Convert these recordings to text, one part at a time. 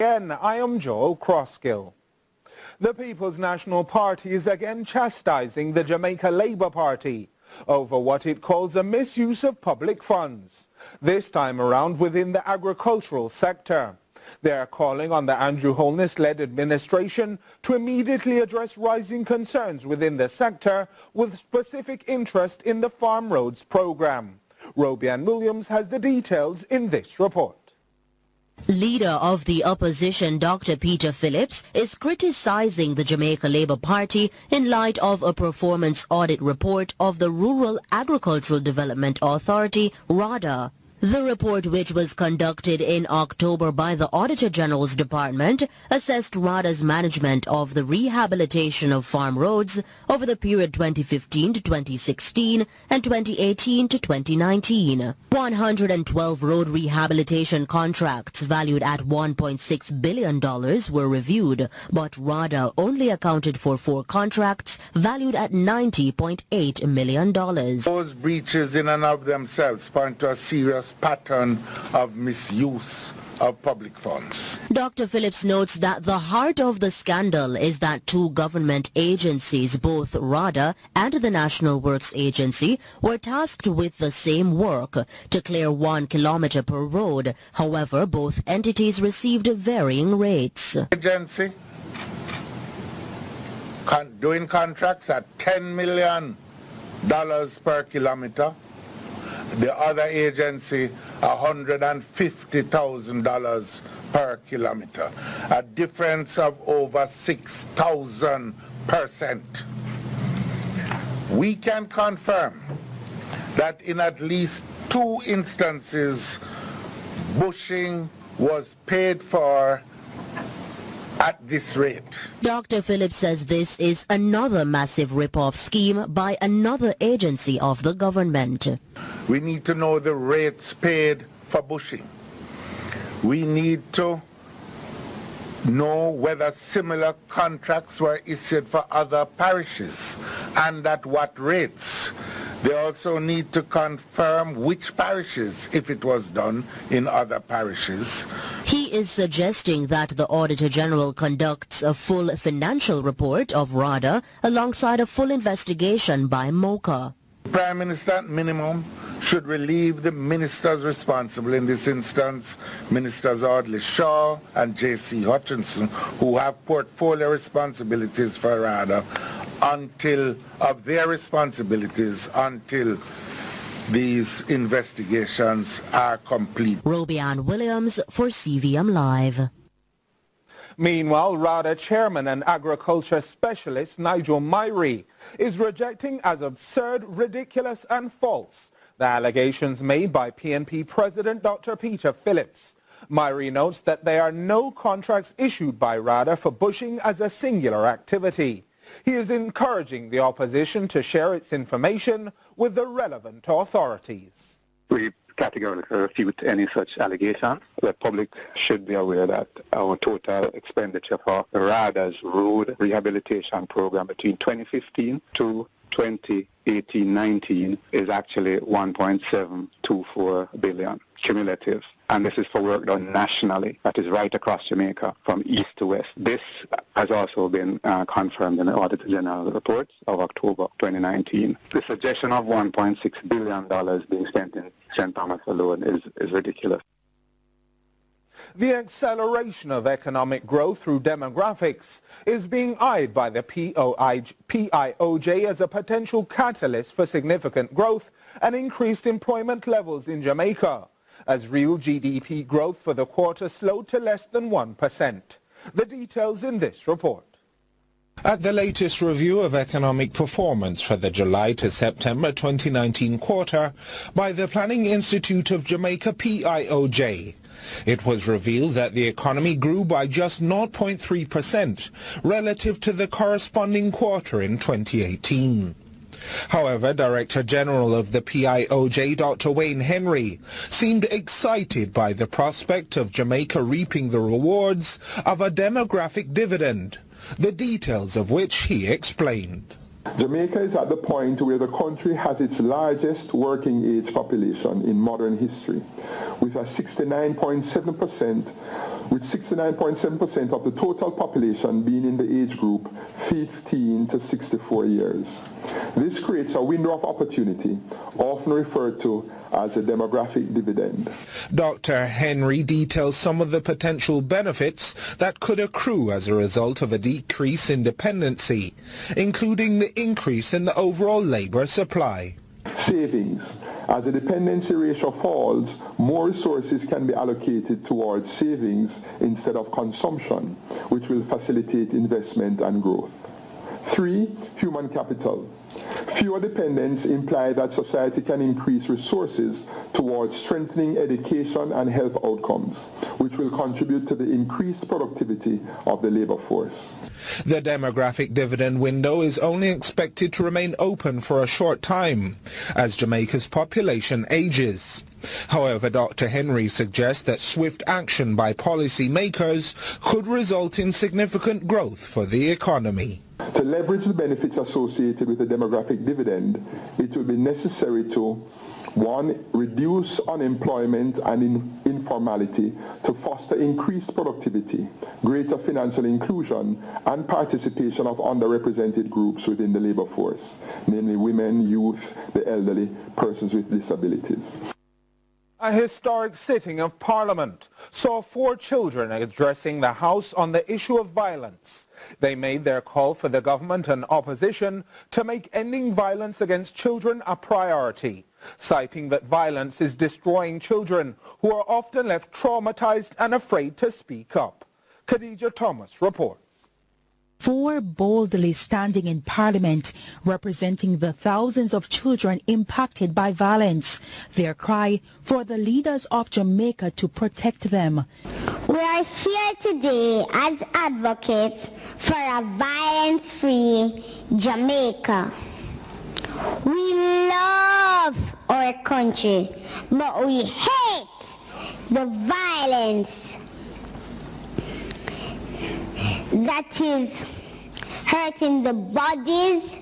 Again, I am Joel Crosskill. The People's National Party is again chastising the Jamaica Labour Party over what it calls a misuse of public funds, this time around within the agricultural sector. They are calling on the Andrew Holness-led administration to immediately address rising concerns within the sector with specific interest in the Farm Roads program. Robian Williams has the details in this report. Leader of the opposition, Dr. Peter Phillips, is criticizing the Jamaica Labour Party in light of a performance audit report of the Rural Agricultural Development Authority, RADA. The report, which was conducted in October by the Auditor General's Department, assessed RADA's management of the rehabilitation of farm roads over the period 2015 to 2016 and 2018 to 2019. 112 road rehabilitation contracts valued at $1.6 billion were reviewed, but RADA only accounted for 4 contracts valued at $90.8 million. Those breaches in and of themselves point to a serious pattern of misuse of public funds. Dr. Phillips notes that the heart of the scandal is that 2 government agencies, both RADA and the National Works Agency, were tasked with the same work to clear 1 kilometer per road. However, both entities received varying rates. Agency doing contracts at $10 million per kilometer. The other agency, $150,000 per kilometer, a difference of over 6,000%. We can confirm that in at least 2 instances, bushing was paid for at this rate. Dr. Phillips says this is another massive rip-off scheme by another agency of the government. We need to know the rates paid for bushing. We need to know whether similar contracts were issued for other parishes and at what rates. They also need to confirm which parishes, if it was done in other parishes. He is suggesting that the Auditor General conducts a full financial report of RADA alongside a full investigation by MOCA. Prime Minister, at minimum, should relieve the ministers responsible, in this instance, Ministers Audley Shaw and J.C. Hutchinson, who have portfolio responsibilities for RADA, until these investigations are complete. Robian Williams for CVM Live. Meanwhile, RADA Chairman and Agriculture Specialist Nigel Myrie is rejecting as absurd, ridiculous and false the allegations made by PNP President Dr. Peter Phillips. Myrie notes that there are no contracts issued by RADA for bushing as a singular activity. He is encouraging the opposition to share its information with the relevant authorities. We categorically refute any such allegation. The public should be aware that our total expenditure for RADA's road rehabilitation program between 2015 to 2018-19 is actually $1.724 billion cumulative. And this is for work done nationally, that is right across Jamaica from east to west. This has also been confirmed in the Auditor General reports of October 2019. The suggestion of $1.6 billion being spent in St. Thomas alone is ridiculous. The acceleration of economic growth through demographics is being eyed by the PIOJ as a potential catalyst for significant growth and increased employment levels in Jamaica, as real GDP growth for the quarter slowed to less than 1%. The details in this report. At the latest review of economic performance for the July to September 2019 quarter by the Planning Institute of Jamaica PIOJ, it was revealed that the economy grew by just 0.3% relative to the corresponding quarter in 2018. However, Director General of the PIOJ, Dr. Wayne Henry, seemed excited by the prospect of Jamaica reaping the rewards of a demographic dividend, the details of which he explained. Jamaica is at the point where the country has its largest working age population in modern history, with a 69.7% with 69.7% of the total population being in the age group 15 to 64 years. This creates a window of opportunity, often referred to as a demographic dividend. Dr. Henry details some of the potential benefits that could accrue as a result of a decrease in dependency, including the increase in the overall labor supply. Savings. As the dependency ratio falls, more resources can be allocated towards savings instead of consumption, which will facilitate investment and growth. 3. Human capital. Fewer dependents imply that society can increase resources towards strengthening education and health outcomes, which will contribute to the increased productivity of the labor force. The demographic dividend window is only expected to remain open for a short time as Jamaica's population ages. However, Dr. Henry suggests that swift action by policymakers could result in significant growth for the economy. To leverage the benefits associated with the demographic dividend, it will be necessary to 1. Reduce unemployment and informality to foster increased productivity, greater financial inclusion, and participation of underrepresented groups within the labor force, namely women, youth, the elderly, persons with disabilities. A historic sitting of Parliament saw 4 children addressing the House on the issue of violence. They made their call for the government and opposition to make ending violence against children a priority, citing that violence is destroying children who are often left traumatized and afraid to speak up. Khadija Thomas reports. 4 boldly standing in Parliament, representing the thousands of children impacted by violence. Their cry for the leaders of Jamaica to protect them. We are here today as advocates for a violence-free Jamaica. We love our country, but we hate the violence that is hurting the bodies,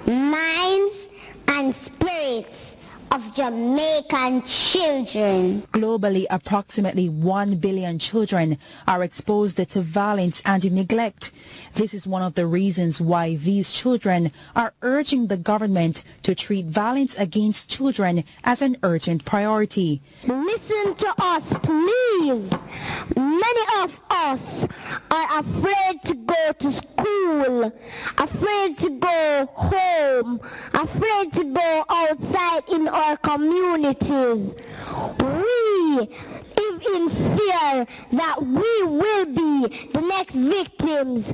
minds, and spirits of Jamaican children. Globally, approximately 1 billion children are exposed to violence and neglect. This is one of the reasons why these children are urging the government to treat violence against children as an urgent priority. Listen to us, please. Many of us are afraid to go to school, afraid to go home, afraid to go outside in our communities. We live in fear that we will be the next victims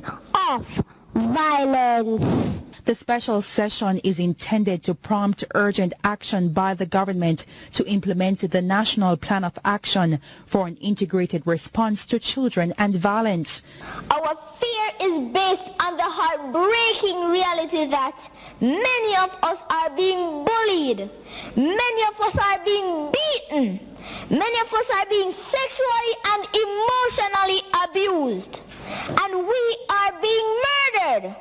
of violence. The special session is intended to prompt urgent action by the government to implement the National Plan of Action for an integrated response to children and violence. Our fear is based on the heartbreaking reality that many of us are being bullied, many of us are being beaten, many of us are being sexually and emotionally abused, and we are being murdered.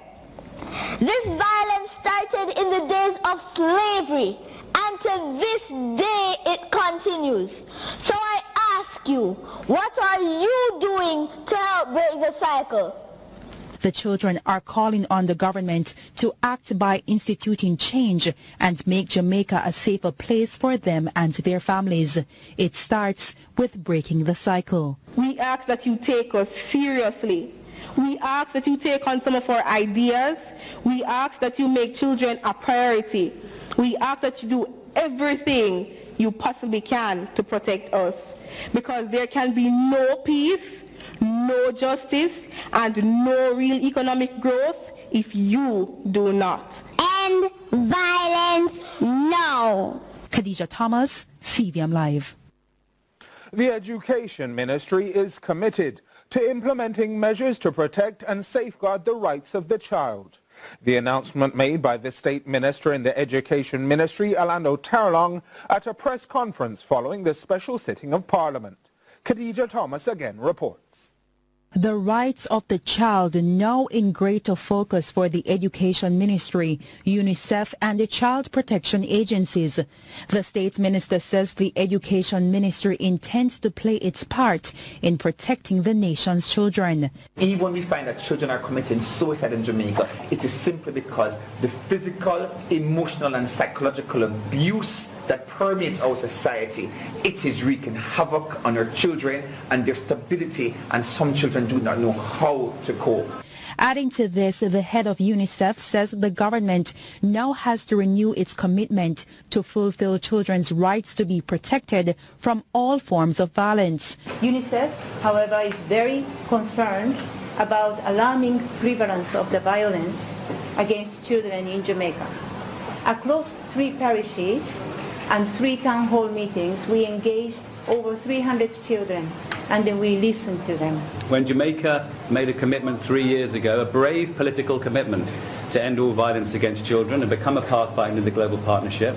This violence started in the days of slavery, and to this day it continues. So I ask you, what are you doing to help break the cycle? The children are calling on the government to act by instituting change and make Jamaica a safer place for them and their families. It starts with breaking the cycle. We ask that you take us seriously. We ask that you take on some of our ideas. We ask that you make children a priority. We ask that you do everything you possibly can to protect us, because there can be no peace, no justice, and no real economic growth if you do not. End violence now. Khadija Thomas, CVM Live. The Education Ministry is committed to implementing measures to protect and safeguard the rights of the child. The announcement made by the State Minister in the Education Ministry, Orlando Tarlong, at a press conference following the special sitting of Parliament. Khadija Thomas again reports. The rights of the child now in greater focus for the Education Ministry, UNICEF and the Child Protection Agencies. The State Minister says the Education Ministry intends to play its part in protecting the nation's children. Even when we find that children are committing suicide in Jamaica, it is simply because the physical, emotional and psychological abuse that permeates our society, it is wreaking havoc on our children and their stability, and some children do not know how to cope. Adding to this, the head of UNICEF says the government now has to renew its commitment to fulfill children's rights to be protected from all forms of violence. UNICEF, however, is very concerned about alarming prevalence of the violence against children in Jamaica. Across 3 parishes and 3 town hall meetings, we engaged over 300 children, and then we listened to them. When Jamaica made a commitment 3 years ago, a brave political commitment to end all violence against children and become a pathfinder in the global partnership,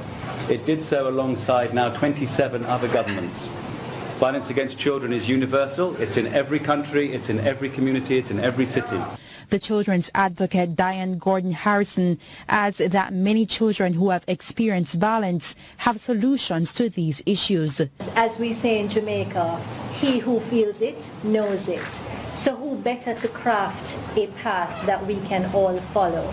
it did so alongside now 27 other governments. Violence against children is universal. It's in every country, it's in every community, it's in every city. The children's advocate Diane Gordon Harrison adds that many children who have experienced violence have solutions to these issues. As we say in Jamaica, he who feels it knows it. So who better to craft a path that we can all follow?